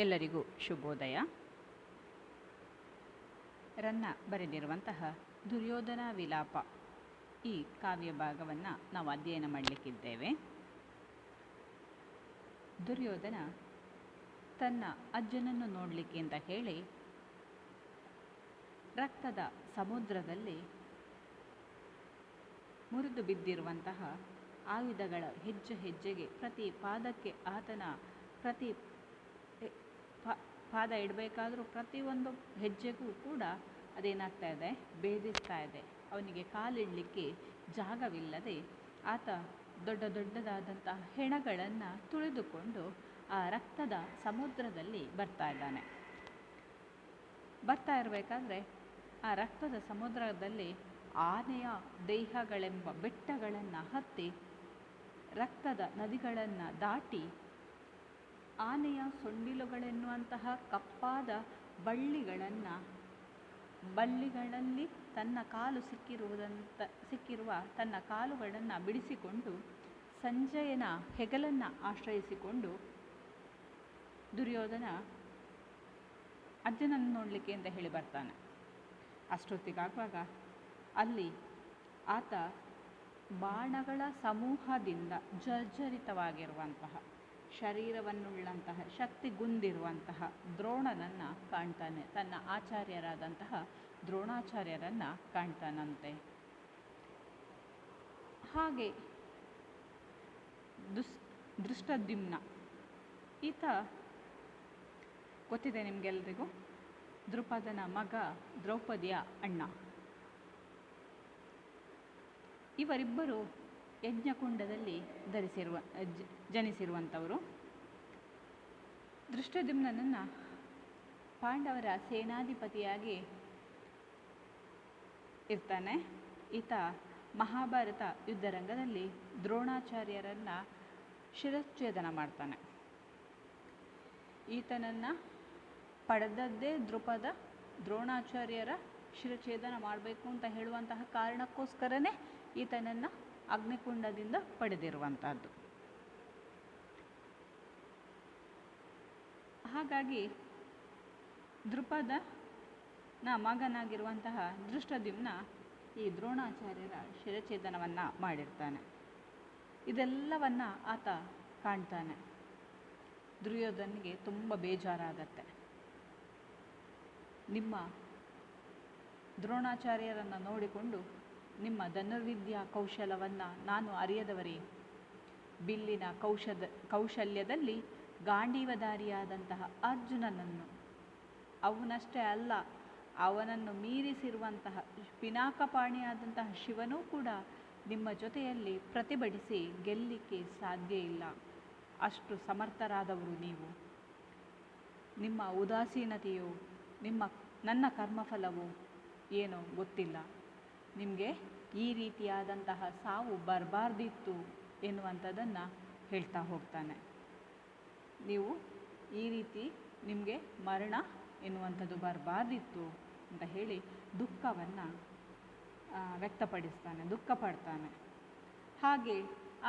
ಎಲ್ಲರಿಗೂ ಶುಭೋದಯ. ರನ್ನ ಬರೆದಿರುವಂತಹ ದುರ್ಯೋಧನ ವಿಲಾಪ ಈ ಕಾವ್ಯ ಭಾಗವನ್ನು ನಾವು ಅಧ್ಯಯನ ಮಾಡಲಿಕ್ಕಿದ್ದೇವೆ. ದುರ್ಯೋಧನ ತನ್ನ ಅಜ್ಜನನ್ನು ನೋಡಲಿಕ್ಕೆ ಅಂತ ಹೇಳಿ ರಕ್ತದ ಸಮುದ್ರದಲ್ಲಿ ಮುರಿದು ಬಿದ್ದಿರುವಂತಹ ಆಯುಧಗಳ ಹೆಜ್ಜೆ ಹೆಜ್ಜೆಗೆ ಪ್ರತಿ ಪಾದಕ್ಕೆ ಆತನ ಪ್ರತಿ ಪಾದ ಇಡಬೇಕಾದ್ರೂ ಪ್ರತಿಯೊಂದು ಹೆಜ್ಜೆಗೂ ಕೂಡ ಅದೇನಾಗ್ತಾ ಇದೆ, ಭೇದಿಸ್ತಾ ಇದೆ. ಅವನಿಗೆ ಕಾಲಿಡಲಿಕ್ಕೆ ಜಾಗವಿಲ್ಲದೆ ಆತ ದೊಡ್ಡ ದೊಡ್ಡದಾದಂತಹ ಹೆಣಗಳನ್ನು ತುಳಿದುಕೊಂಡು ಆ ರಕ್ತದ ಸಮುದ್ರದಲ್ಲಿ ಬರ್ತಾ ಇದ್ದಾನೆ. ಬರ್ತಾ ಇರಬೇಕಾದ್ರೆ ಆ ರಕ್ತದ ಸಮುದ್ರದಲ್ಲಿ ಆನೆಯ ದೇಹಗಳೆಂಬ ಬೆಟ್ಟಗಳನ್ನು ಹತ್ತಿ ರಕ್ತದ ನದಿಗಳನ್ನು ದಾಟಿ ಆನೆಯ ಸೊಂಡಿಲುಗಳೆನ್ನುವಂತಹ ಕಪ್ಪಾದ ಬಳ್ಳಿಗಳಲ್ಲಿ ತನ್ನ ಕಾಲು ಸಿಕ್ಕಿರುವ ತನ್ನ ಕಾಲುಗಳನ್ನು ಬಿಡಿಸಿಕೊಂಡು ಸಂಜಯನ ಹೆಗಲನ್ನು ಆಶ್ರಯಿಸಿಕೊಂಡು ದುರ್ಯೋಧನ ಅಜ್ಜನನ್ನು ನೋಡಲಿಕ್ಕೆ ಅಂತ ಹೇಳಿ ಬರ್ತಾನೆ. ಅಷ್ಟೊತ್ತಿಗಾಗುವಾಗ ಅಲ್ಲಿ ಆತ ಬಾಣಗಳ ಸಮೂಹದಿಂದ ಜರ್ಜರಿತವಾಗಿರುವಂತಹ ಶರೀರವನ್ನುಳ್ಳಂತಹ ಶಕ್ತಿಗುಂದಿರುವಂತಹ ದ್ರೋಣನನ್ನು ಕಾಣ್ತಾನೆ. ತನ್ನ ಆಚಾರ್ಯರಾದಂತಹ ದ್ರೋಣಾಚಾರ್ಯರನ್ನು ಕಾಣ್ತಾನಂತೆ. ಹಾಗೆ ದೃಷ್ಟದ್ಯುಮ್ನ ಈತ ಗೊತ್ತಿದೆ ನಿಮಗೆಲ್ರಿಗೂ, ದೃಪದನ ಮಗ, ದ್ರೌಪದಿಯ ಅಣ್ಣ. ಇವರಿಬ್ಬರು ಯಜ್ಞಕುಂಡದಲ್ಲಿ ಜನಿಸಿರುವಂಥವರು. ದೃಷ್ಟದ್ಯುಮ್ನನನ್ನು ಪಾಂಡವರ ಸೇನಾಧಿಪತಿಯಾಗಿ ಇರ್ತಾನೆ. ಈತ ಮಹಾಭಾರತ ಯುದ್ಧರಂಗದಲ್ಲಿ ದ್ರೋಣಾಚಾರ್ಯರನ್ನು ಶಿರಚ್ಛೇದನ ಮಾಡ್ತಾನೆ. ಈತನನ್ನು ಪಡೆದದ್ದೇ ದೃಪದ ದ್ರೋಣಾಚಾರ್ಯರ ಶಿರಚ್ಛೇದನ ಮಾಡಬೇಕು ಅಂತ ಹೇಳುವಂತಹ ಕಾರಣಕ್ಕೋಸ್ಕರನೇ ಈತನನ್ನು ಅಗ್ನಿಕುಂಡದಿಂದ ಪಡೆದಿರುವಂಥದ್ದು. ಹಾಗಾಗಿ ದೃಪದನ ಮಗನಾಗಿರುವಂತಹ ದೃಷ್ಟದ್ಯುಮ್ನ ಈ ದ್ರೋಣಾಚಾರ್ಯರ ಶಿರಚ್ಛೇದನವನ್ನು ಮಾಡಿರ್ತಾನೆ. ಇದೆಲ್ಲವನ್ನು ಆತ ಕಾಣ್ತಾನೆ. ದುರ್ಯೋಧನಿಗೆ ತುಂಬ ಬೇಜಾರಾಗತ್ತೆ. ನಿಮ್ಮ ದ್ರೋಣಾಚಾರ್ಯರನ್ನು ನೋಡಿಕೊಂಡು ನಿಮ್ಮ ಧನುರ್ವಿದ್ಯಾ ಕೌಶಲವನ್ನು ನಾನು ಅರಿಯದವರೇ, ಬಿಲ್ಲಿನ ಕೌಶಲ್ಯದಲ್ಲಿ ಗಾಂಡೀವಧಾರಿಯಾದಂತಹ ಅರ್ಜುನನನ್ನು, ಅವನಷ್ಟೇ ಅಲ್ಲ ಅವನನ್ನು ಮೀರಿಸಿರುವಂತಹ ಪಿನಾಕಪಾಣಿಯಾದಂತಹ ಶಿವನೂ ಕೂಡ ನಿಮ್ಮ ಜೊತೆಯಲ್ಲಿ ಪ್ರತಿಭಟಿಸಿ ಗೆಲ್ಲಲಿಕ್ಕೆ ಸಾಧ್ಯ ಇಲ್ಲ. ಅಷ್ಟು ಸಮರ್ಥರಾದವರು ನೀವು. ನಿಮ್ಮ ಉದಾಸೀನತೆಯು ನನ್ನ ಕರ್ಮಫಲವು ಏನೋ ಗೊತ್ತಿಲ್ಲ. ನಿಮಗೆ ಈ ರೀತಿಯಾದಂತಹ ಸಾವು ಬರಬಾರ್ದಿತ್ತು ಎನ್ನುವಂಥದ್ದನ್ನು ಹೇಳ್ತಾ ಹೋಗ್ತಾನೆ. ನೀವು ಈ ರೀತಿ ನಿಮಗೆ ಮರಣ ಎನ್ನುವಂಥದ್ದು ಬರಬಾರ್ದಿತ್ತು ಅಂತ ಹೇಳಿ ದುಃಖವನ್ನು ವ್ಯಕ್ತಪಡಿಸ್ತಾನೆ, ದುಃಖ ಪಡ್ತಾನೆ. ಹಾಗೆ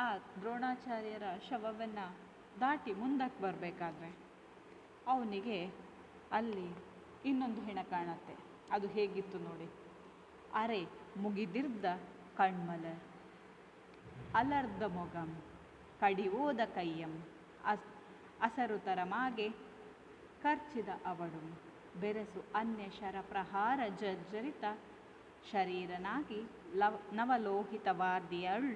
ಆ ದ್ರೋಣಾಚಾರ್ಯರ ಶವವನ್ನು ದಾಟಿ ಮುಂದಕ್ಕೆ ಬರಬೇಕಾದ್ರೆ ಅವನಿಗೆ ಅಲ್ಲಿ ಇನ್ನೊಂದು ಹೆಣ ಕಾಣುತ್ತೆ. ಅದು ಹೇಗಿತ್ತು ನೋಡಿ. ಅರೆ ಮುಗಿದಿರ್ದ ಕಣ್ಮಲರ್ ಅಲರ್ಧ ಮೊಗಂ ಕಡಿವೋದ ಕೈಯಂ ಅಸರುತರ ಮಾಗೆ ಖರ್ಚಿದ ಅವಡು ಬೆರೆಸು ಅನ್ಯ ಶರಪ್ರಹಾರ ಜರ್ಜರಿತ ಶರೀರನಾಗಿ ನವಲೋಹಿತವಾರ್ದಿಯಳ್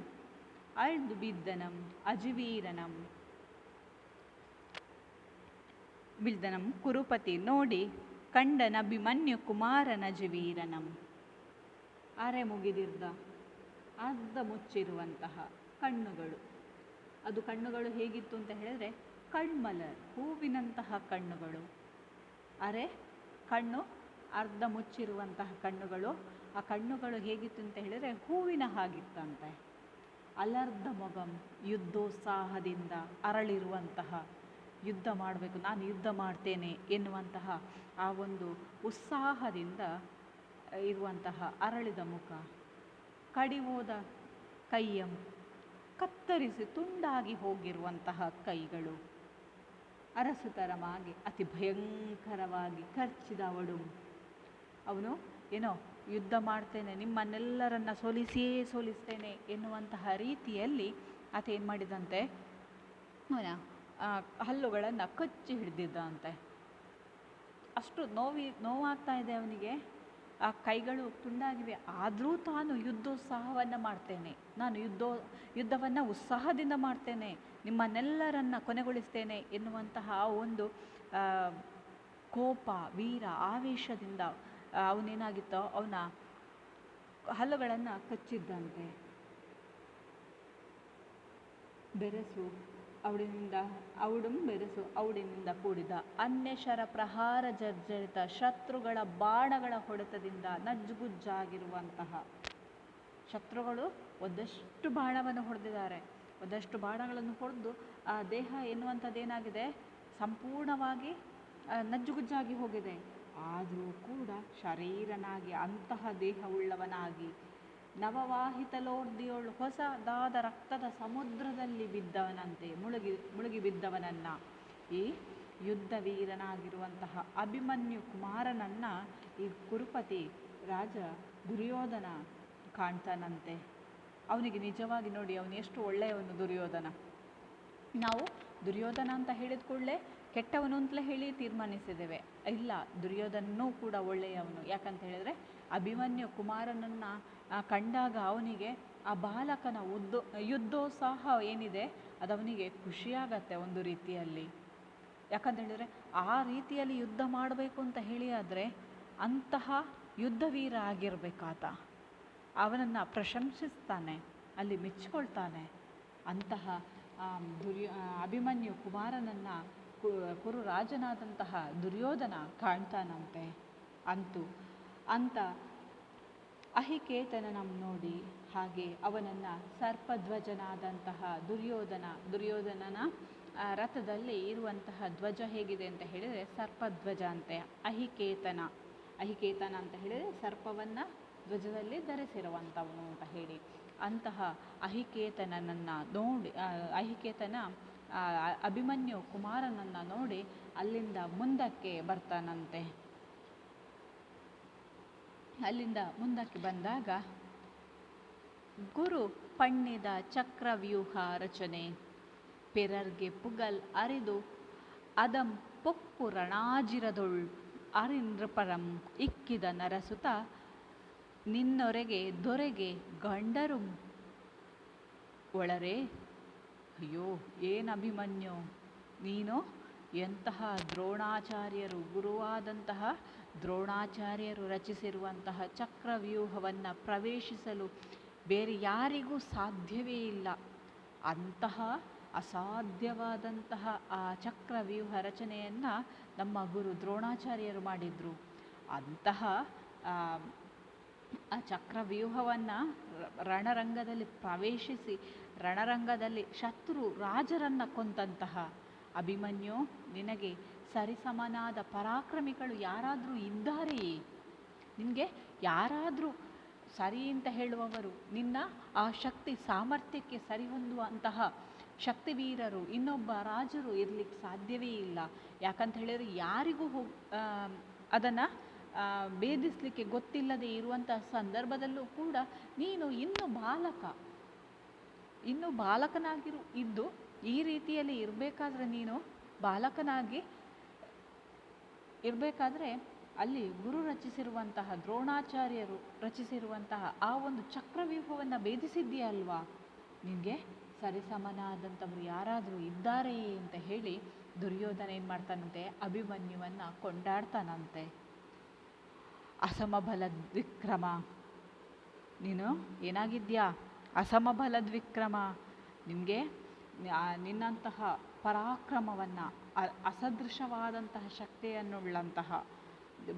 ಅಳ್ದು ಬಿದ್ದನಂ ಅಜಿವೀರನಂ ಕುರುಪತಿ ನೋಡಿ ಕಂಡನ ಅಭಿಮನ್ಯು ಕುಮಾರನ ಜಿವೀರನಂ. ಅರೆ ಮುಗಿದಿರ್ದ ಅರ್ಧ ಮುಚ್ಚಿರುವಂತಹ ಕಣ್ಣುಗಳು. ಅದು ಕಣ್ಣುಗಳು ಹೇಗಿತ್ತು ಅಂತ ಹೇಳಿದ್ರೆ ಕಣ್ಮಲರ್, ಹೂವಿನಂತಹ ಕಣ್ಣುಗಳು. ಅರೆ ಕಣ್ಣು ಅರ್ಧ ಮುಚ್ಚಿರುವಂತಹ ಕಣ್ಣುಗಳು. ಆ ಕಣ್ಣುಗಳು ಹೇಗಿತ್ತು ಅಂತ ಹೇಳಿದರೆ ಹೂವಿನ ಹಾಗಿತ್ತಂತೆ. ಅಲರ್ಧ ಮೊಗಂ, ಯುದ್ಧೋತ್ಸಾಹದಿಂದ ಅರಳಿರುವಂತಹ, ಯುದ್ಧ ಮಾಡಬೇಕು, ನಾನು ಯುದ್ಧ ಮಾಡ್ತೇನೆ ಎನ್ನುವಂತಹ ಆ ಒಂದು ಉತ್ಸಾಹದಿಂದ ಇರುವಂತಹ ಅರಳಿದ ಮುಖ. ಕಡಿವೋದ ಕೈಯಂ, ಕತ್ತರಿಸಿ ತುಂಡಾಗಿ ಹೋಗಿರುವಂತಹ ಕೈಗಳು. ಅರಸುತರಮಾಗಿ ಅತಿ ಭಯಂಕರವಾಗಿ ಖರ್ಚಿದ ಅವಡು. ಅವನು ಏನೋ ಯುದ್ಧ ಮಾಡ್ತೇನೆ, ನಿಮ್ಮನ್ನೆಲ್ಲರನ್ನ ಸೋಲಿಸ್ತೇನೆ ಎನ್ನುವಂತಹ ರೀತಿಯಲ್ಲಿ ಆತ ಏನು ಮಾಡಿದಂತೆ, ಅವನ ಹಲ್ಲುಗಳನ್ನು ಕಚ್ಚಿ ಹಿಡಿದಿದ್ದಂತೆ. ಅಷ್ಟು ನೋವಾಗ್ತಾ ಇದೆ ಅವನಿಗೆ, ಆ ಕೈಗಳು ತುಂಡಾಗಿವೆ. ಆದರೂ ತಾನು ಯುದ್ಧೋತ್ಸಾಹವನ್ನು ಮಾಡ್ತೇನೆ, ನಾನು ಯುದ್ಧವನ್ನು ಉತ್ಸಾಹದಿಂದ ಮಾಡ್ತೇನೆ, ನಿಮ್ಮನ್ನೆಲ್ಲರನ್ನ ಕೊನೆಗೊಳಿಸ್ತೇನೆ ಎನ್ನುವಂತಹ ಒಂದು ಕೋಪ, ವೀರ, ಆವೇಶದಿಂದ ಅವನೇನಾಗಿತ್ತೋ ಅವನ ಹಲ್ಲುಗಳನ್ನು ಕಚ್ಚಿದ್ದಂತೆ. ಬೆರಸು ಔಡಿನಿಂದ ಕೂಡಿದ ಅನ್ಯಶರ ಪ್ರಹಾರ ಜರ್ಜರಿತ ಶತ್ರುಗಳ ಬಾಣಗಳ ಹೊಡೆತದಿಂದ ನಜ್ಜುಗುಜ್ಜಾಗಿರುವಂತಹ ಶತ್ರುಗಳು ಒಂದಷ್ಟು ಬಾಣವನ್ನು ಹೊಡೆದಿದ್ದಾರೆ. ಒಂದಷ್ಟು ಬಾಣಗಳನ್ನು ಹೊಡೆದು ಆ ದೇಹ ಎನ್ನುವಂಥದ್ದೇನಾಗಿದೆ, ಸಂಪೂರ್ಣವಾಗಿ ನಜ್ಜುಗುಜ್ಜಾಗಿ ಹೋಗಿದೆ. ಆದರೂ ಕೂಡ ಶರೀರನಾಗಿ ಅಂತಹ ದೇಹವುಳ್ಳವನಾಗಿ ನವವಾಹಿತಲೋರ್ದಿಯೋಳು ಹೊಸದಾದ ರಕ್ತದ ಸಮುದ್ರದಲ್ಲಿ ಬಿದ್ದವನಂತೆ ಮುಳುಗಿ ಬಿದ್ದವನನ್ನ, ಈ ಯುದ್ಧ ವೀರನಾಗಿರುವಂತಹ ಅಭಿಮನ್ಯು ಕುಮಾರನನ್ನ ಈ ಕುರುಪತಿ ರಾಜ ದುರ್ಯೋಧನ ಕಾಣ್ತಾನಂತೆ. ಅವನಿಗೆ ನಿಜವಾಗಿ ನೋಡಿ, ಅವನು ಎಷ್ಟು ಒಳ್ಳೆಯವನು ದುರ್ಯೋಧನ. ನಾವು ದುರ್ಯೋಧನ ಅಂತ ಹೇಳಿದ ಕೂಡಲೇ ಕೆಟ್ಟವನು ಅಂತಲೇ ಹೇಳಿ ತೀರ್ಮಾನಿಸಿದ್ದೇವೆ. ಇಲ್ಲ, ದುರ್ಯೋಧನನೂ ಕೂಡ ಒಳ್ಳೆಯವನು. ಯಾಕಂತ ಹೇಳಿದರೆ ಅಭಿಮನ್ಯು ಕುಮಾರನನ್ನು ಕಂಡಾಗ ಅವನಿಗೆ ಆ ಬಾಲಕನ ಯುದ್ಧೋತ್ಸಾಹ ಏನಿದೆ ಅದು ಅವನಿಗೆ ಖುಷಿಯಾಗತ್ತೆ ಒಂದು ರೀತಿಯಲ್ಲಿ. ಯಾಕಂತ ಹೇಳಿದರೆ ಆ ರೀತಿಯಲ್ಲಿ ಯುದ್ಧ ಮಾಡಬೇಕು ಅಂತ ಹೇಳಿ ಆದರೆ ಅಂತಹ ಯುದ್ಧವೀರ ಆಗಿರಬೇಕಾತ. ಅವನನ್ನು ಪ್ರಶಂಸಿಸ್ತಾನೆ, ಅಲ್ಲಿ ಮೆಚ್ಚಿಕೊಳ್ತಾನೆ. ಅಂತಹ ಅಭಿಮನ್ಯು ಕುಮಾರನನ್ನು ಕುರು ರಾಜನಾದಂತಹ ದುರ್ಯೋಧನ ಕಾಣ್ತಾನಂತೆ. ಅಂತ ಅಹಿಕೇತನ ನೋಡಿ ಹಾಗೆ ಅವನನ್ನು ಸರ್ಪಧ್ವಜನಾದಂತಹ ದುರ್ಯೋಧನನ ರಥದಲ್ಲಿ ಇರುವಂತಹ ಧ್ವಜ ಹೇಗಿದೆ ಅಂತ ಹೇಳಿದರೆ ಸರ್ಪಧ್ವಜ ಅಂತೆ. ಅಹಿಕೇತನ ಅಂತ ಹೇಳಿದರೆ ಸರ್ಪವನ್ನು ಧ್ವಜದಲ್ಲಿ ಧರಿಸಿರುವಂಥವನು ಅಂತ ಹೇಳಿ. ಅಂತಹ ಅಹಿಕೇತನನ್ನು ನೋಡಿ ಅಹಿಕೇತನ ಅಭಿಮನ್ಯು ಕುಮಾರನನ್ನು ನೋಡಿ ಅಲ್ಲಿಂದ ಮುಂದಕ್ಕೆ ಬರ್ತಾನಂತೆ. ಅಲ್ಲಿಂದ ಮುಂದಕ್ಕೆ ಬಂದಾಗ ಗುರು ಪಣ್ಣಿದ ಚಕ್ರವ್ಯೂಹ ರಚನೆ ಪಿರರ್ಗೆ ಪುಗಲ್ ಅರಿದು ಅದಂ ಪೊಪ್ಪು ರಣಾಜಿರದೊಳ್ ಅರಿಂದ್ರಪರಂ ಇಕ್ಕಿದ ನರಸುತ ನಿನ್ನೊರೆಗೆ ದೊರೆಗೆ ಗಂಡರು ಒಳರೆ. ಅಯ್ಯೋ, ಏನು ಅಭಿಮನ್ಯು ನೀನು, ಎಂತಹ ದ್ರೋಣಾಚಾರ್ಯರು, ಗುರುವಾದಂತಹ ದ್ರೋಣಾಚಾರ್ಯರು ರಚಿಸಿರುವಂತಹ ಚಕ್ರವ್ಯೂಹವನ್ನು ಪ್ರವೇಶಿಸಲು ಬೇರೆ ಯಾರಿಗೂ ಸಾಧ್ಯವೇ ಇಲ್ಲ. ಅಂತಹ ಅಸಾಧ್ಯವಾದಂತಹ ಆ ಚಕ್ರವ್ಯೂಹ ರಚನೆಯನ್ನು ನಮ್ಮ ಗುರು ದ್ರೋಣಾಚಾರ್ಯರು ಮಾಡಿದರು. ಅಂತಹ ಆ ಚಕ್ರವ್ಯೂಹವನ್ನು ರಣರಂಗದಲ್ಲಿ ಪ್ರವೇಶಿಸಿ ರಣರಂಗದಲ್ಲಿ ಶತ್ರು ರಾಜರನ್ನು ಕೊಂದಂತಹ ಅಭಿಮನ್ಯು, ನಿನಗೆ ಸರಿಸಮನಾದ ಪರಾಕ್ರಮಿಗಳು ಯಾರಾದರೂ ಇದ್ದಾರೆಯೇ? ನಿನಗೆ ಯಾರಾದರೂ ಸರಿ ಅಂತ ಹೇಳುವವರು, ನಿನ್ನ ಆ ಶಕ್ತಿ ಸಾಮರ್ಥ್ಯಕ್ಕೆ ಸರಿಹೊಂದುವಂತಹ ಶಕ್ತಿವೀರರು ಇನ್ನೊಬ್ಬ ರಾಜರು ಇರಲಿಕ್ಕೆ ಸಾಧ್ಯವೇ ಇಲ್ಲ. ಯಾಕಂತ ಹೇಳಿದರೆ ಯಾರಿಗೂ ಅದನ್ನು ಭೇದಿಸಲಿಕ್ಕೆ ಗೊತ್ತಿಲ್ಲದೆ ಇರುವಂತಹ ಸಂದರ್ಭದಲ್ಲೂ ಕೂಡ ನೀನು ಇನ್ನೂ ಬಾಲಕನಾಗಿದ್ದು ಈ ರೀತಿಯಲ್ಲಿ ಇರಬೇಕಾದ್ರೆ, ನೀನು ಬಾಲಕನಾಗಿ ಇರಬೇಕಾದ್ರೆ ಅಲ್ಲಿ ಗುರು ರಚಿಸಿರುವಂತಹ ದ್ರೋಣಾಚಾರ್ಯರು ರಚಿಸಿರುವಂತಹ ಆ ಒಂದು ಚಕ್ರವ್ಯೂಹವನ್ನು ಭೇದಿಸಿದ್ದೀಯ ಅಲ್ವಾ? ನಿನಗೆ ಸರಿಸಮನಾದಂಥವ್ರು ಯಾರಾದರೂ ಇದ್ದಾರೆಯೇ ಅಂತ ಹೇಳಿ ದುರ್ಯೋಧನ ಏನು ಮಾಡ್ತಾನಂತೆ, ಅಭಿಮನ್ಯುವನ್ನು ಕೊಂಡಾಡ್ತಾನಂತೆ. ಅಸಮಬಲದ್ವಿಕ್ರಮ, ನೀನು ಏನಾಗಿದ್ಯಾ? ಅಸಮಬಲದ್ವಿಕ್ರಮ, ನಿನಗೆ ನಿನ್ನಂತಹ ಪರಾಕ್ರಮವನ್ನು, ಅಸದೃಶವಾದಂತಹ ಶಕ್ತಿಯನ್ನುಳ್ಳಂತಹ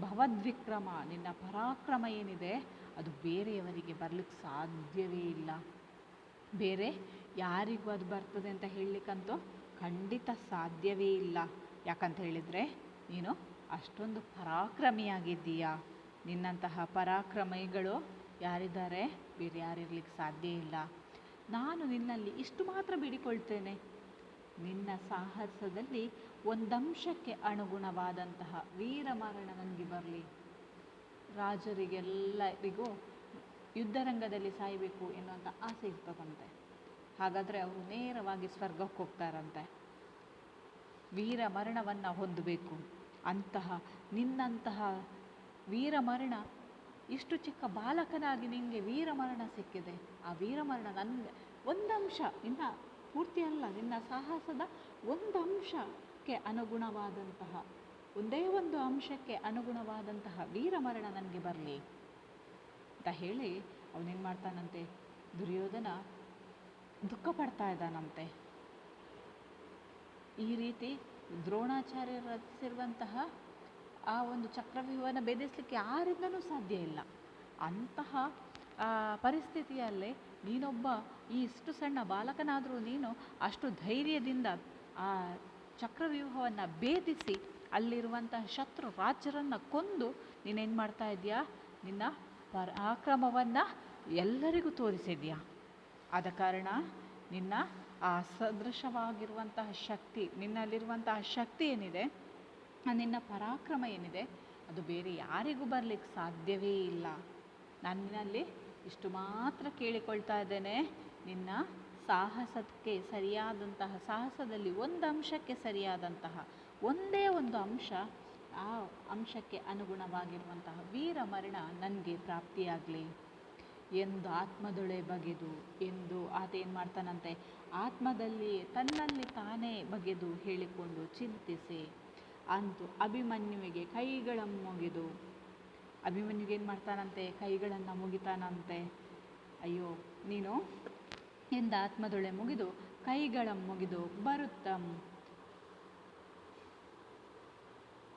ಭವದ್ವಿಕ್ರಮ, ನಿನ್ನ ಪರಾಕ್ರಮ ಏನಿದೆ ಅದು ಬೇರೆಯವರಿಗೆ ಬರಲಿಕ್ಕೆ ಸಾಧ್ಯವೇ ಇಲ್ಲ. ಬೇರೆ ಯಾರಿಗೂ ಅದು ಬರ್ತದೆ ಅಂತ ಹೇಳಲಿಕ್ಕಂತೂ ಖಂಡಿತ ಸಾಧ್ಯವೇ ಇಲ್ಲ. ಯಾಕಂತ ಹೇಳಿದರೆ ನೀನು ಅಷ್ಟೊಂದು ಪರಾಕ್ರಮಿಯಾಗಿದ್ದೀಯಾ. ನಿನ್ನಂತಹ ಪರಾಕ್ರಮಿಗಳು ಯಾರಿದ್ದಾರೆ? ಬೇರೆ ಯಾರಿರ್ಲಿಕ್ಕೆ ಸಾಧ್ಯ ಇಲ್ಲ. ನಾನು ನಿನ್ನಲ್ಲಿ ಇಷ್ಟು ಮಾತ್ರ ಬೇಡಿಕೊಳ್ತೇನೆ, ನಿನ್ನ ಸಾಹಸದಲ್ಲಿ ಒಂದಂಶಕ್ಕೆ ಅನುಗುಣವಾದಂತಹ ವೀರಮರಣ ನನಗೆ ಬರಲಿ. ರಾಜರಿಗೆಲ್ಲರಿಗೂ ಯುದ್ಧರಂಗದಲ್ಲಿ ಸಾಯಬೇಕು ಎನ್ನುವಂಥ ಆಸೆ ಇರ್ತದಂತೆ. ಹಾಗಾದರೆ ಅವರು ನೇರವಾಗಿ ಸ್ವರ್ಗಕ್ಕೆ ಹೋಗ್ತಾರಂತೆ. ವೀರಮರಣವನ್ನು ಹೊಂದಬೇಕು. ಅಂತಹ ನಿನ್ನಂತಹ ವೀರಮರಣ, ಇಷ್ಟು ಚಿಕ್ಕ ಬಾಲಕನಾಗಿ ನಿನಗೆ ವೀರಮರಣ ಸಿಕ್ಕಿದೆ. ಆ ವೀರಮರಣ ನನಗೆ ಒಂದಂಶ, ನಿನ್ನ ಪೂರ್ತಿ ಅಲ್ಲ, ನಿನ್ನ ಸಾಹಸದ ಒಂದು ಅಂಶಕ್ಕೆ ಅನುಗುಣವಾದಂತಹ, ಒಂದೇ ಒಂದು ಅಂಶಕ್ಕೆ ಅನುಗುಣವಾದಂತಹ ವೀರಮರಣ ನನಗೆ ಬರಲಿ ಅಂತ ಹೇಳಿ ಅವನೇನು ಮಾಡ್ತಾನಂತೆ, ದುರ್ಯೋಧನ ದುಃಖ ಪಡ್ತಾ ಇದ್ದಾನಂತೆ. ಈ ರೀತಿ ದ್ರೋಣಾಚಾರ್ಯರು ರಚಿಸಿರುವಂತಹ ಆ ಒಂದು ಚಕ್ರವ್ಯೂಹವನ್ನು ಭೇದಿಸಲಿಕ್ಕೆ ಯಾರಿಂದನೂ ಸಾಧ್ಯ ಇಲ್ಲ. ಅಂತಹ ಪರಿಸ್ಥಿತಿಯಲ್ಲೇ ನೀನೊಬ್ಬ ಇಷ್ಟು ಸಣ್ಣ ಬಾಲಕನಾದರೂ ನೀನು ಅಷ್ಟು ಧೈರ್ಯದಿಂದ ಆ ಚಕ್ರವ್ಯೂಹವನ್ನು ಭೇದಿಸಿ ಅಲ್ಲಿರುವಂತಹ ಶತ್ರು ರಾಜರನ್ನು ಕೊಂದು ನೀನೇನು ಮಾಡ್ತಾ ಇದೆಯಾ, ನಿನ್ನ ಪರಾಕ್ರಮವನ್ನು ಎಲ್ಲರಿಗೂ ತೋರಿಸಿದ್ಯಾ. ಆದ ಕಾರಣ ನಿನ್ನ ಆ ಸದೃಶವಾಗಿರುವಂತಹ ಶಕ್ತಿ, ನಿನ್ನಲ್ಲಿರುವಂತಹ ಶಕ್ತಿ ಏನಿದೆ, ನಿನ್ನ ಪರಾಕ್ರಮ ಏನಿದೆ, ಅದು ಬೇರೆ ಯಾರಿಗೂ ಬರಲಿಕ್ಕೆ ಸಾಧ್ಯವೇ ಇಲ್ಲ. ನಾನು ನಿನ್ನಲ್ಲಿ ಇಷ್ಟು ಮಾತ್ರ ಕೇಳಿಕೊಳ್ತಾ ಇದ್ದೇನೆ, ನಿನ್ನ ಸಾಹಸಕ್ಕೆ ಸರಿಯಾದಂತಹ, ಸಾಹಸದಲ್ಲಿ ಒಂದು ಅಂಶಕ್ಕೆ ಸರಿಯಾದಂತಹ ಒಂದೇ ಒಂದು ಅಂಶ, ಆ ಅಂಶಕ್ಕೆ ಅನುಗುಣವಾಗಿರುವಂತಹ ವೀರಮರಣ ನನಗೆ ಪ್ರಾಪ್ತಿಯಾಗಲಿ ಎಂದು ಆತ್ಮದೊಳೆ ಬಗೆದು ಎಂದು ಆತ ಏನು ಮಾಡ್ತಾನಂತೆ, ಆತ್ಮದಲ್ಲಿ ತನ್ನಲ್ಲಿ ತಾನೇ ಬಗೆದು ಹೇಳಿಕೊಂಡು ಚಿಂತಿಸಿ ಅಂತೂ ಅಭಿಮನ್ಯುವಿಗೆ ಕೈಗಳನ್ನು ಮುಗಿದು, ಅಭಿಮನ್ಯುಗೆ ಏನು ಮಾಡ್ತಾನಂತೆ, ಕೈಗಳನ್ನು ಮುಗಿತಾನಂತೆ. ಅಯ್ಯೋ ನೀನು ಎಂದ ಆತ್ಮದೊಳೆ ಮುಗಿದು ಕೈಗಳನ್ನು ಮುಗಿದು ಬರುತ್ತಂ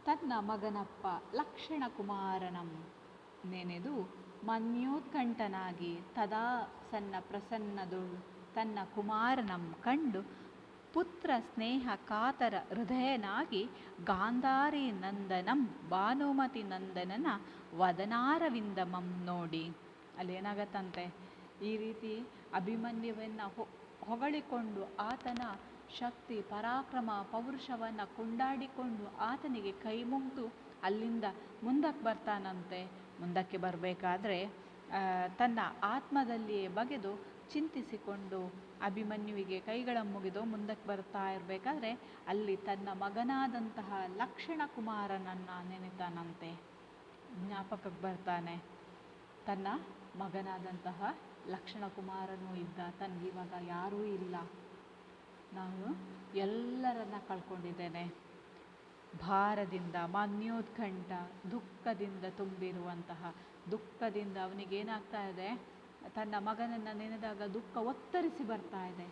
ತನ್ನ ಮಗನಪ್ಪ ಲಕ್ಷಣ ಕುಮಾರನಂ ನೆನೆದು ಮನ್ಯೋತ್ಕಂಠನಾಗಿ ತದಾ ಸನ್ನ ಪ್ರಸನ್ನದೊಳು ತನ್ನ ಕುಮಾರನಂ ಕಂಡು ಪುತ್ರ ಸ್ನೇಹ ಕಾತರ ಹೃದಯನಾಗಿ ಗಾಂಧಾರಿ ನಂದನಂ ಭಾನುಮತಿ ನಂದನನ ವದನಾರವಿಂದಮಂ ನೋಡಿ. ಅಲ್ಲಿ ಏನಾಗತ್ತಂತೆ, ಈ ರೀತಿ ಅಭಿಮನ್ಯುವನ್ನು ಹೊಗಳಿಕೊಂಡು ಆತನ ಶಕ್ತಿ, ಪರಾಕ್ರಮ, ಪೌರುಷವನ್ನು ಕೊಂಡಾಡಿಕೊಂಡು ಆತನಿಗೆ ಕೈ ಮುಗಿದು ಅಲ್ಲಿಂದ ಮುಂದಕ್ಕೆ ಬರ್ತಾನಂತೆ. ಮುಂದಕ್ಕೆ ಬರಬೇಕಾದ್ರೆ ತನ್ನ ಆತ್ಮದಲ್ಲಿಯೇ ಬಗೆದು ಚಿಂತಿಸಿಕೊಂಡು ಅಭಿಮನ್ಯುವಿಗೆ ಕೈಗಳ ಮುಗಿದು ಮುಂದಕ್ಕೆ ಬರ್ತಾ ಇರಬೇಕಾದ್ರೆ ಅಲ್ಲಿ ತನ್ನ ಮಗನಾದಂತಹ ಲಕ್ಷಣ ಕುಮಾರನನ್ನು ನೆನೆತಾನಂತೆ. ಜ್ಞಾಪಕಕ್ಕೆ ಬರ್ತಾನೆ, ತನ್ನ ಮಗನಾದಂತಹ ಲಕ್ಷಣ ಕುಮಾರನೂ ಇದ್ದ, ತನಗಿವಾಗ ಯಾರೂ ಇಲ್ಲ, ನಾನು ಎಲ್ಲರನ್ನ ಕಳ್ಕೊಂಡಿದ್ದೇನೆ. ಭಾರದಿಂದ, ಮನ್ಯೋತ್ಕಂಠ, ದುಃಖದಿಂದ ತುಂಬಿರುವಂತಹ, ದುಃಖದಿಂದ ಅವನಿಗೇನಾಗ್ತಾ ಇದೆ, ತನ್ನ ಮಗನನ್ನು ನೆನೆದಾಗ ದುಃಖ ಒತ್ತರಿಸಿ ಬರ್ತಾ ಇದೆ.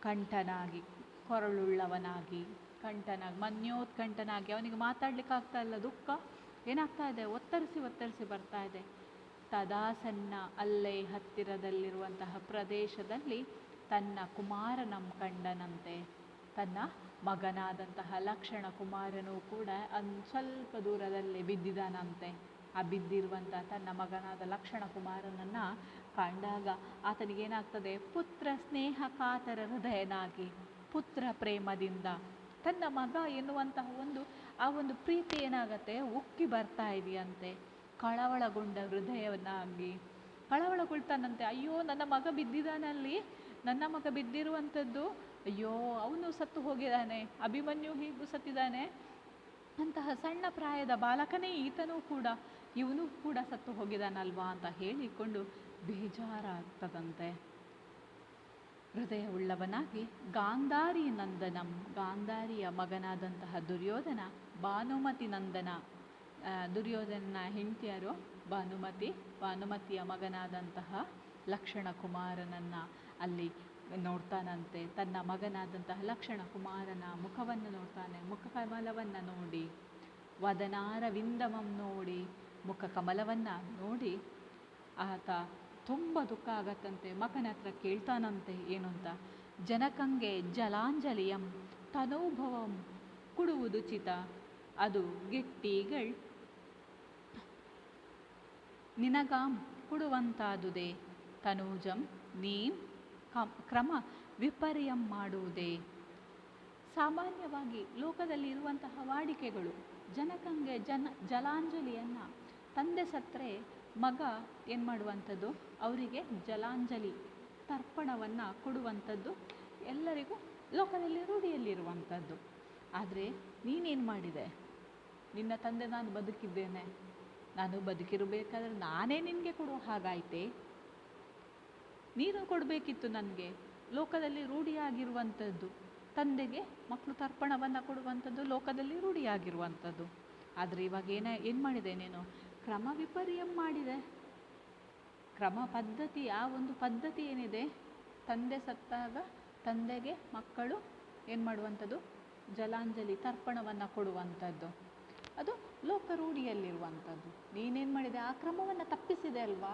ಕಂಠನಾಗಿ, ಕೊರಳುಳ್ಳವನಾಗಿ, ಮನ್ಯೋತ್ಕಂಠನಾಗಿ ಅವನಿಗೆ ಮಾತಾಡ್ಲಿಕ್ಕೆ ಆಗ್ತಾ ಇಲ್ಲ. ದುಃಖ ಏನಾಗ್ತಾ ಇದೆ, ಒತ್ತರಿಸಿ ಬರ್ತಾ ಇದೆ. ತದಾಸನ್ನ, ಅಲ್ಲೇ ಹತ್ತಿರದಲ್ಲಿರುವಂತಹ ಪ್ರದೇಶದಲ್ಲಿ ತನ್ನ ಕುಮಾರನಂ ಕಂಡನಂತೆ. ತನ್ನ ಮಗನಾದಂತಹ ಲಕ್ಷಣ ಕುಮಾರನೂ ಕೂಡ ಸ್ವಲ್ಪ ದೂರದಲ್ಲಿ ಬಿದ್ದಿದ್ದಾನಂತೆ. ಆ ಬಿದ್ದಿರುವಂಥ ತನ್ನ ಮಗನಾದ ಲಕ್ಷಣ ಕುಮಾರನನ್ನು ಕಂಡಾಗ ಆತನಿಗೇನಾಗ್ತದೆ, ಪುತ್ರ ಸ್ನೇಹ ಕಾತರ ಹೃದಯನಾಗಿ, ಪುತ್ರ ಪ್ರೇಮದಿಂದ ತನ್ನ ಮಗ ಎನ್ನುವಂತಹ ಆ ಒಂದು ಪ್ರೀತಿ ಏನಾಗತ್ತೆ, ಉಕ್ಕಿ ಬರ್ತಾ ಇದೆಯಂತೆ. ಕಳವಳಗೊಂಡ ಹೃದಯವನ್ನಾಗಿ ಕಳವಳಗೊಳ್ತಾನಂತೆ. ಅಯ್ಯೋ ನನ್ನ ಮಗ ಬಿದ್ದಿದ್ದಾನಲ್ಲಿ, ನನ್ನ ಮಗ ಬಿದ್ದಿರುವಂಥದ್ದು, ಅಯ್ಯೋ ಅವನು ಸತ್ತು ಹೋಗಿದ್ದಾನೆ, ಅಭಿಮನ್ಯು ಹೀಗೂ ಸತ್ತಿದ್ದಾನೆ, ಅಂತಹ ಸಣ್ಣ ಪ್ರಾಯದ ಬಾಲಕನೇ ಇವನು ಕೂಡ ಸತ್ತು ಹೋಗಿದ್ದಾನಲ್ವಾ ಅಂತ ಹೇಳಿಕೊಂಡು ಬೇಜಾರಾಗ್ತದಂತೆ. ಹೃದಯವುಳ್ಳವನಾಗಿ ಗಾಂಧಾರಿ ನಂದನಂ, ಗಾಂಧಾರಿಯ ಮಗನಾದಂತಹ ದುರ್ಯೋಧನ, ಭಾನುಮತಿ ನಂದನ, ದುರ್ಯೋಧನನ ಹೆಂಡತಿಯರು ಭಾನುಮತಿಯ ಮಗನಾದಂತಹ ಲಕ್ಷಣ ಕುಮಾರನನ್ನು ಅಲ್ಲಿ ನೋಡ್ತಾನಂತೆ. ತನ್ನ ಮಗನಾದಂತಹ ಲಕ್ಷಣ ಕುಮಾರನ ಮುಖವನ್ನು ನೋಡ್ತಾನೆ. ಮುಖಕಮಲವನ್ನು ನೋಡಿ, ವದನಾರವಿಂದಮಂ ನೋಡಿ, ಮುಖಕಮಲವನ್ನು ನೋಡಿ ಆತ ತುಂಬ ದುಃಖ ಆಗತ್ತಂತೆ. ಮಗನ ಹತ್ರ ಕೇಳ್ತಾನಂತೆ ಏನು ಅಂತ, ಜನಕಂಗೆ ಜಲಾಂಜಲಿಯಂ ತನೂಭವಂ ಕುಡುವುದುಚಿತ, ಅದು ಗೆಟ್ಟಿಗಳ್ ನಿನಗಾಂ ಕೊಡುವಂತಾದುದೇ, ತನೂಜಂ ನೀಂ ಕ್ರಮ ವಿಪರ್ಯಂ ಮಾಡುವುದೇ. ಸಾಮಾನ್ಯವಾಗಿ ಲೋಕದಲ್ಲಿ ಇರುವಂತಹ ವಾಡಿಕೆಗಳು. ಜನಕಂಗೆ ಜಲಾಂಜಲಿಯನ್ನು ತಂದೆ ಸತ್ತರೆ ಮಗ ಏನು ಮಾಡುವಂಥದ್ದು, ಅವರಿಗೆ ಜಲಾಂಜಲಿ ತರ್ಪಣವನ್ನು ಕೊಡುವಂಥದ್ದು ಎಲ್ಲರಿಗೂ ಲೋಕದಲ್ಲಿ ರೂಢಿಯಲ್ಲಿರುವಂಥದ್ದು. ಆದರೆ ನೀನೇನು ಮಾಡಿದೆ? ನಿನ್ನ ತಂದೆ ನಾನು ಬದುಕಿದ್ದೇನೆ, ನಾನು ಬದುಕಿರಬೇಕಾದ್ರೆ ನಾನೇ ನಿನಗೆ ಕೊಡುವ ಹಾಗಾಯಿತೆ, ನೀನು ಕೊಡಬೇಕಿತ್ತು ನನಗೆ. ಲೋಕದಲ್ಲಿ ರೂಢಿಯಾಗಿರುವಂಥದ್ದು ತಂದೆಗೆ ಮಕ್ಕಳು ತರ್ಪಣವನ್ನು ಕೊಡುವಂಥದ್ದು ಲೋಕದಲ್ಲಿ ರೂಢಿಯಾಗಿರುವಂಥದ್ದು. ಆದರೆ ಇವಾಗ ಏನು ಮಾಡಿದೆ ನೀನು? ಕ್ರಮ ವಿಪರ್ಯಂ ಮಾಡಿದೆ. ಕ್ರಮ ಪದ್ಧತಿ, ಆ ಒಂದು ಪದ್ಧತಿ ಏನಿದೆ, ತಂದೆ ಸತ್ತಾಗ ತಂದೆಗೆ ಮಕ್ಕಳು ಏನು ಮಾಡುವಂಥದ್ದು, ಜಲಾಂಜಲಿ ತರ್ಪಣವನ್ನು ಕೊಡುವಂಥದ್ದು, ಅದು ಲೋಕ ರೂಢಿಯಲ್ಲಿರುವಂಥದ್ದು. ನೀನೇನು ಮಾಡಿದೆ? ಆ ಕ್ರಮವನ್ನು ತಪ್ಪಿಸಿದೆ ಅಲ್ವಾ?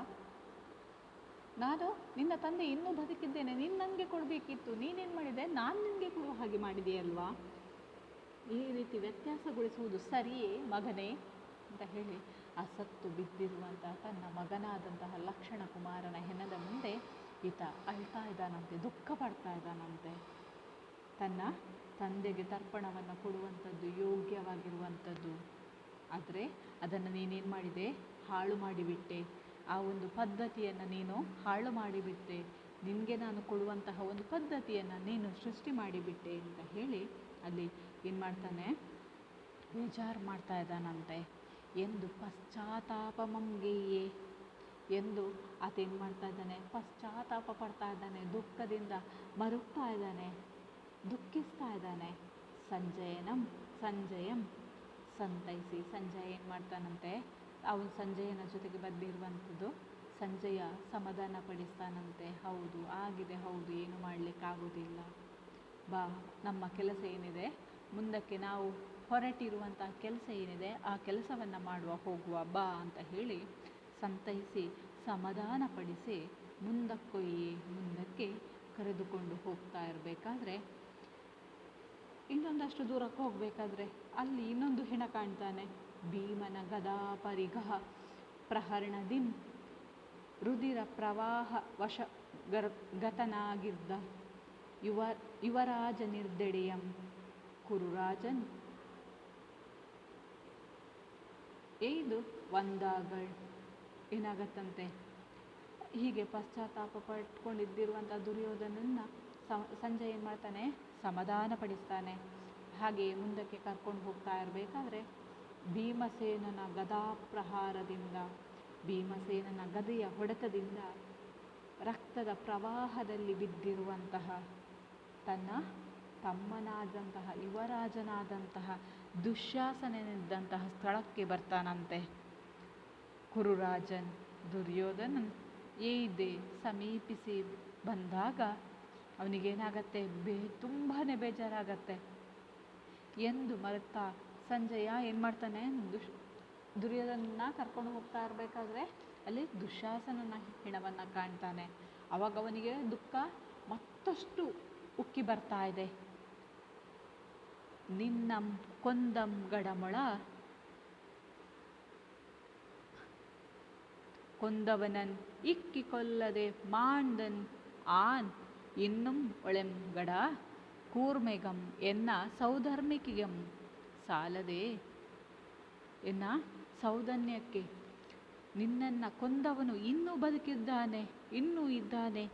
ನಾನು ನಿನ್ನ ತಂದೆ ಇನ್ನೂ ಬದುಕಿದ್ದೇನೆ, ನೀನು ನನಗೆ ಕೊಡಬೇಕಿತ್ತು, ನೀನೇನು ಮಾಡಿದೆ? ನಾನು ನಿನಗೆ ಕೊಡುವ ಹಾಗೆ ಮಾಡಿದೆಯಲ್ವಾ? ಈ ರೀತಿ ವ್ಯತ್ಯಾಸಗೊಳಿಸುವುದು ಸರಿಯೇ ಮಗನೇ ಅಂತ ಹೇಳಿ ಆ ಸತ್ತು ಬಿದ್ದಿರುವಂತಹ ತನ್ನ ಮಗನಾದಂತಹ ಲಕ್ಷಣ ಕುಮಾರನ ಹೆಣದ ಮುಂದೆ ಈತ ಅಳ್ತಾ ಇದ್ದಾನಂತೆ, ದುಃಖ ಪಡ್ತಾ ಇದ್ದಾನಂತೆ. ತನ್ನ ತಂದೆಗೆ ತರ್ಪಣವನ್ನು ಕೊಡುವಂಥದ್ದು ಯೋಗ್ಯವಾಗಿರುವಂಥದ್ದು, ಆದರೆ ಅದನ್ನು ನೀನೇನು ಮಾಡಿದೆ? ಹಾಳು ಮಾಡಿಬಿಟ್ಟೆ. ಆ ಒಂದು ಪದ್ಧತಿಯನ್ನು ನೀನು ಹಾಳು ಮಾಡಿಬಿಟ್ಟೆ. ನಿನಗೆ ನಾನು ಕೊಡುವಂತಹ ಒಂದು ಪದ್ಧತಿಯನ್ನು ನೀನು ಸೃಷ್ಟಿ ಮಾಡಿಬಿಟ್ಟೆ ಅಂತ ಹೇಳಿ ಅಲ್ಲಿ ಏನು ಮಾಡ್ತಾನೆ? ಬೇಜಾರು ಮಾಡ್ತಾ ಇದ್ದಾನಂತೆ. ಎಂದು ಪಶ್ಚಾತ್ತಾಪಮಂಗೆಯೇ ಎಂದು ಆತ ಏನು ಮಾಡ್ತಾ ಇದ್ದಾನೆ? ಪಶ್ಚಾತ್ತಾಪ ಪಡ್ತಾ ಇದ್ದಾನೆ, ದುಃಖದಿಂದ ಮರುಗ್ತಾ ಇದ್ದಾನೆ, ದುಃಖಿಸ್ತಾ ಇದ್ದಾನೆ. ಸಂಜಯಂ ಸಂತೈಸಿ ಸಂಜಯ ಏನು ಮಾಡ್ತಾನಂತೆ? ಅವನು ಸಂಜಯನ ಜೊತೆಗೆ ಬಂದಿರುವಂಥದ್ದು ಸಂಜಯ ಸಮಾಧಾನ ಪಡಿಸ್ತಾನಂತೆ. ಹೌದು ಆಗಿದೆ, ಹೌದು, ಏನು ಮಾಡಲಿಕ್ಕಾಗೋದಿಲ್ಲ, ಬಾ ನಮ್ಮ ಕೆಲಸ ಏನಿದೆ ಮುಂದಕ್ಕೆ ನಾವು ಹೊರಟಿರುವಂಥ ಕೆಲಸ ಏನಿದೆ ಆ ಕೆಲಸವನ್ನು ಹೋಗುವ ಬಾ ಅಂತ ಹೇಳಿ ಸಂತೈಸಿ ಸಮಾಧಾನಪಡಿಸಿ ಮುಂದಕ್ಕೆ ಕರೆದುಕೊಂಡು ಹೋಗ್ತಾ ಇರಬೇಕಾದ್ರೆ, ಇನ್ನೊಂದಷ್ಟು ದೂರಕ್ಕೆ ಹೋಗಬೇಕಾದ್ರೆ ಅಲ್ಲಿ ಇನ್ನೊಂದು ಹೆಣ ಕಾಣ್ತಾನೆ. ಭೀಮನ ಗದಾ ಪರಿಘ ಪ್ರಹರಣದಿಂ ರುದಿರ ಪ್ರವಾಹ ವಶ ಗತನಾಗಿದ್ದ ಯುವರಾಜ ನಿರ್ದೆಡೆಯಂ ಕುರುರಾಜನ್ ಏದು ಒಂದಾಗಳ್. ಏನಾಗತ್ತಂತೆ? ಹೀಗೆ ಪಶ್ಚಾತ್ತಾಪ ಪಟ್ಕೊಂಡಿದ್ದಿರುವಂಥ ದುರ್ಯೋಧನನ್ನ ಸಂಜಯ್ ಏನು ಮಾಡ್ತಾನೆ? ಸಮಾಧಾನ ಪಡಿಸ್ತಾನೆ. ಹಾಗೆ ಮುಂದಕ್ಕೆ ಕರ್ಕೊಂಡು ಹೋಗ್ತಾ ಇರಬೇಕಾದ್ರೆ ಭೀಮಸೇನನ ಗದಾ ಪ್ರಹಾರದಿಂದ, ಭೀಮಸೇನನ ಗದೆಯ ಹೊಡೆತದಿಂದ ರಕ್ತದ ಪ್ರವಾಹದಲ್ಲಿ ಬಿದ್ದಿರುವಂತಹ ತನ್ನ ತಮ್ಮನಾದಂತಹ ಯುವರಾಜನಾದಂತಹ ದುಶ್ಯಾಸನನಿದ್ದಂತಹ ಸ್ಥಳಕ್ಕೆ ಬರ್ತಾನಂತೆ. ಕುರುರಾಜನ್ ದುರ್ಯೋಧನನ್ ಏದೆ ಸಮೀಪಿಸಿ ಬಂದಾಗ ಅವನಿಗೇನಾಗತ್ತೆ? ತುಂಬಾ ಬೇಜಾರಾಗತ್ತೆ. ಎಂದು ಮರೆತ ಸಂಜಯ ಏನು ಮಾಡ್ತಾನೆ? ದುರ್ಯೋಧನನ್ನ ಕರ್ಕೊಂಡು ಹೋಗ್ತಾ ಇರಬೇಕಾದ್ರೆ ಅಲ್ಲಿ ದುಶ್ಯಾಸನನ ಹೆಣವನ್ನು ಕಾಣ್ತಾನೆ. ಅವಾಗ ಅವನಿಗೆ ದುಃಖ ಮತ್ತಷ್ಟು ಉಕ್ಕಿ ಬರ್ತಾ ಇದೆ. ನಿನ್ನಂ ಕೊಂದಂ ಗಡಮೊಳ ಕೊಂದವನನ್ ಇಕ್ಕಿ ಕೊಲ್ಲದೆ ಮಾಂಡನ್ ಆನ್ ಇನ್ನುಂ ಒಳೆಂಗಡ ಕೂರ್ಮೆಗಂ ಎನ್ನ ಸೌಧರ್ಮಿಕೆಗಂ ಸಾಲದೆ. ಎನ್ನ ಸೌಧನ್ಯಕ್ಕೆ ನಿನ್ನನ್ನು ಕೊಂದವನು ಇನ್ನೂ ಬದುಕಿದ್ದಾನೆ, ಇನ್ನೂ ಇದ್ದಾನೆ.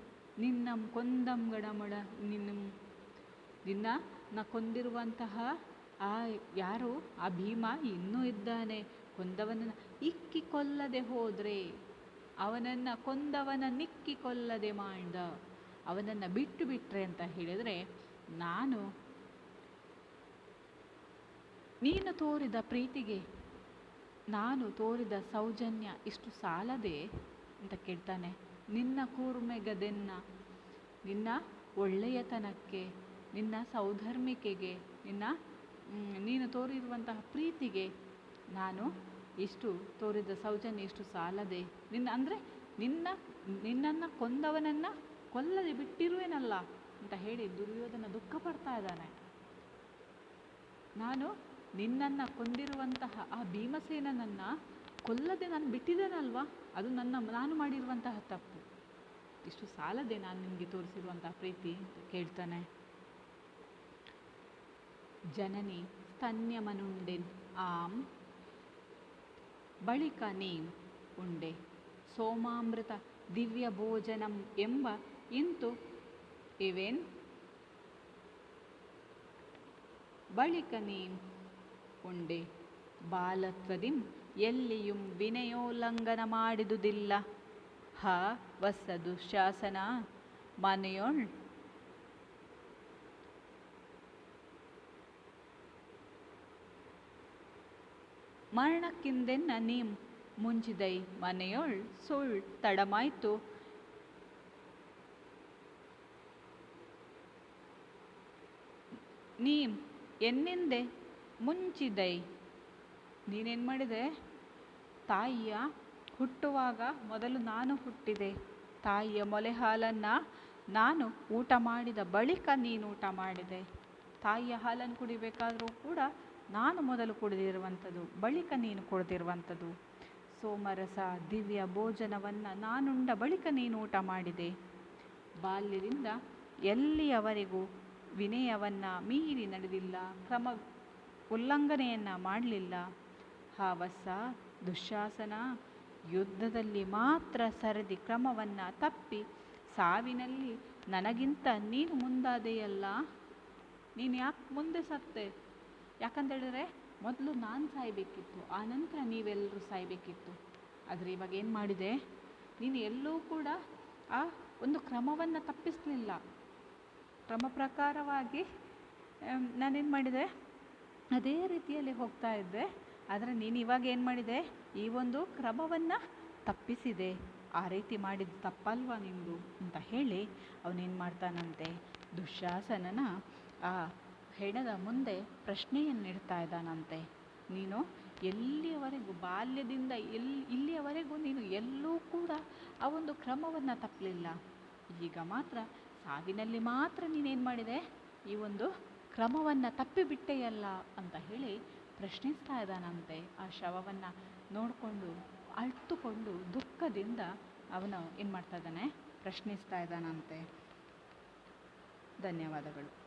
ನಿನ್ನಂ ಕೊಂದಂ ಗಡಮೊಳ ನಿನ್ನ ಕೊಂದಿರುವಂತಹ ಯಾರು ಆ ಭೀಮ ಇನ್ನೂ ಇದ್ದಾನೆ. ಕೊಂದವನನ್ನು ಇಕ್ಕಿ ಕೊಲ್ಲದೆ ಹೋದರೆ, ಅವನನ್ನು ಕೊಂದವನ ನಿಕ್ಕಿ ಕೊಲ್ಲದೆ ಮಾಡ್ದ, ಅವನನ್ನು ಬಿಟ್ಟು ಬಿಟ್ರೆ ಅಂತ ಹೇಳಿದರೆ ನೀನು ತೋರಿದ ಪ್ರೀತಿಗೆ ನಾನು ತೋರಿದ ಸೌಜನ್ಯ ಇಷ್ಟು ಸಾಲದೆ ಅಂತ ಕೇಳ್ತಾನೆ. ನಿನ್ನ ಕೂರ್ಮೆಗದೆನ್ನ, ನಿನ್ನ ಒಳ್ಳೆಯತನಕ್ಕೆ, ನಿನ್ನ ಸೌಧರ್ಮಿಕೆಗೆ, ನೀನು ತೋರಿರುವಂತಹ ಪ್ರೀತಿಗೆ ನಾನು ಇಷ್ಟು ತೋರಿದ ಸೌಜನ್ಯ ಇಷ್ಟು ಸಾಲದೆ. ನಿನ್ನನ್ನು ಕೊಂದವನನ್ನು ಕೊಲ್ಲದೆ ಬಿಟ್ಟಿರುವೇನಲ್ಲ ಅಂತ ಹೇಳಿ ದುರ್ಯೋಧನ ದುಃಖ ಪಡ್ತಾ ಇದ್ದಾನೆ. ನಾನು ನಿನ್ನನ್ನು ಕೊಂದಿರುವಂತಹ ಆ ಭೀಮಸೇನನನ್ನು ಕೊಲ್ಲದೆ ನಾನು ಬಿಟ್ಟಿದ್ದೇನಲ್ವಾ, ಅದು ನಾನು ಮಾಡಿರುವಂತಹ ತಪ್ಪು. ಇಷ್ಟು ಸಾಲದೆ ನಾನು ನಿನಗೆ ತೋರಿಸಿರುವಂತಹ ಪ್ರೀತಿ ಅಂತ ಕೇಳ್ತಾನೆ. ಜನನಿ ಸ್ತನ್ಯಮನುಂಡೆನ್ ಆಂ ಬಳಿಕ ನೀ ಉಂಡೆ ಸೋಮಾಮೃತ ದಿವ್ಯ ಭೋಜನಂ ಎಂಬ ಇಂತು ಇವೆನ್ ಬಳಿಕ ನೀ ಉಂಡೆ ಬಾಲತ್ವದಿಂ ಎಲ್ಲಿಯೂ ವಿನಯೋಲ್ಲಂಘನ ಮಾಡಿದುದಿಲ್ಲ ಹ ವಸ ದುಶಾಸನ ಮನೆಯೊಳ್ ಮರಣಕ್ಕಿಂದೆನ್ನ ನೀ ಮುಂಚಿದೈ ಮನೆಯೊಳ್ ಸುಳ್ ತಡಮಾಯ್ತು ನೀ ಎನ್ನಿಂದೆ ಮುಂಚಿದೈ ನೀನೇನು ಮಾಡಿದೆ ತಾಯಿಯ ಹುಟ್ಟುವಾಗ ಮೊದಲು ನಾನು ಹುಟ್ಟಿದೆ ತಾಯಿಯ ಮೊಲೆ ಹಾಲನ್ನು ನಾನು ಊಟ ಮಾಡಿದ ಬಳಿಕ ನೀನು ಊಟ ಮಾಡಿದೆ ತಾಯಿಯ ಹಾಲನ್ನು ಕುಡಿಬೇಕಾದರೂ ಕೂಡ ನಾನು ಮೊದಲು ಕುಡಿದಿರುವಂಥದ್ದು ಬಳಿಕ ನೀನು ಕುಡಿದಿರುವಂಥದ್ದು ಸೋಮರಸ ದಿವ್ಯ ಭೋಜನವನ್ನು ನಾನುಂಡ ಬಳಿಕ ನೀನು ಊಟ ಮಾಡಿದೆ ಬಾಲ್ಯದಿಂದ ಎಲ್ಲಿಯವರೆಗೂ ವಿನಯವನ್ನು ಮೀರಿ ನಡೆದಿಲ್ಲ ಕ್ರಮ ಉಲ್ಲಂಘನೆಯನ್ನು ಮಾಡಲಿಲ್ಲ ಹಾವಸ ದುಶ್ಯಾಸನ ಯುದ್ಧದಲ್ಲಿ ಮಾತ್ರ ಸರದಿ ಕ್ರಮವನ್ನು ತಪ್ಪಿ ಸಾವಿನಲ್ಲಿ ನನಗಿಂತ ನೀನು ಮುಂದಾದೆಯಲ್ಲ ನೀನು ಯಾಕೆ ಮುಂದೆ ಸತ್ತೆ ಯಾಕಂತೇಳಿದ್ರೆ ಮೊದಲು ನಾನು ಸಾಯಬೇಕಿತ್ತು ಆನಂತರ ನೀವೆಲ್ಲರೂ ಸಾಯಬೇಕಿತ್ತು ಆದರೆ ಇವಾಗ ಏನು ಮಾಡಿದೆ ನೀನು ಎಲ್ಲೂ ಕೂಡ ಆ ಒಂದು ಕ್ರಮವನ್ನು ತಪ್ಪಿಸಲಿಲ್ಲ ಕ್ರಮ ಪ್ರಕಾರವಾಗಿ ನಾನೇನು ಮಾಡಿದೆ ಅದೇ ರೀತಿಯಲ್ಲಿ ಹೋಗ್ತಾ ಇದ್ದೆ ಆದರೆ ನೀನು ಇವಾಗ ಏನು ಮಾಡಿದೆ ಈ ಒಂದು ಕ್ರಮವನ್ನು ತಪ್ಪಿಸಿದೆ ಆ ರೀತಿ ಮಾಡಿದ್ದು ತಪ್ಪಲ್ವಾ ನಿಂದು ಅಂತ ಹೇಳಿ ಅವನೇನು ಮಾಡ್ತಾನಂತೆ ದುಶ್ಯಾಸನನ ಆ ಹೆಣದ ಮುಂದೆ ಪ್ರಶ್ನೆಯನ್ನು ಇಡ್ತಾ ಇದ್ದಾನಂತೆ ನೀನು ಎಲ್ಲಿಯವರೆಗೂ ಬಾಲ್ಯದಿಂದ ಇಲ್ಲಿಯವರೆಗೂ ನೀನು ಎಲ್ಲೂ ಕೂಡ ಆ ಒಂದು ಕ್ರಮವನ್ನು ತಪ್ಪಲಿಲ್ಲ ಈಗ ಮಾತ್ರ ಸಾವಿನಲ್ಲಿ ಮಾತ್ರ ನೀನೇನು ಮಾಡಿದೆ ಈ ಒಂದು ಕ್ರಮವನ್ನು ತಪ್ಪಿಬಿಟ್ಟೆಯಲ್ಲ ಅಂತ ಹೇಳಿ ಪ್ರಶ್ನಿಸ್ತಾ ಇದ್ದಾನಂತೆ ಆ ಶವವನ್ನು ನೋಡಿಕೊಂಡು ಅಳ್ತುಕೊಂಡು ದುಃಖದಿಂದ ಅವನು ಏನು ಮಾಡ್ತಾ ಇದ್ದಾನೆ ಪ್ರಶ್ನಿಸ್ತಾ ಇದ್ದಾನಂತೆ ಧನ್ಯವಾದಗಳು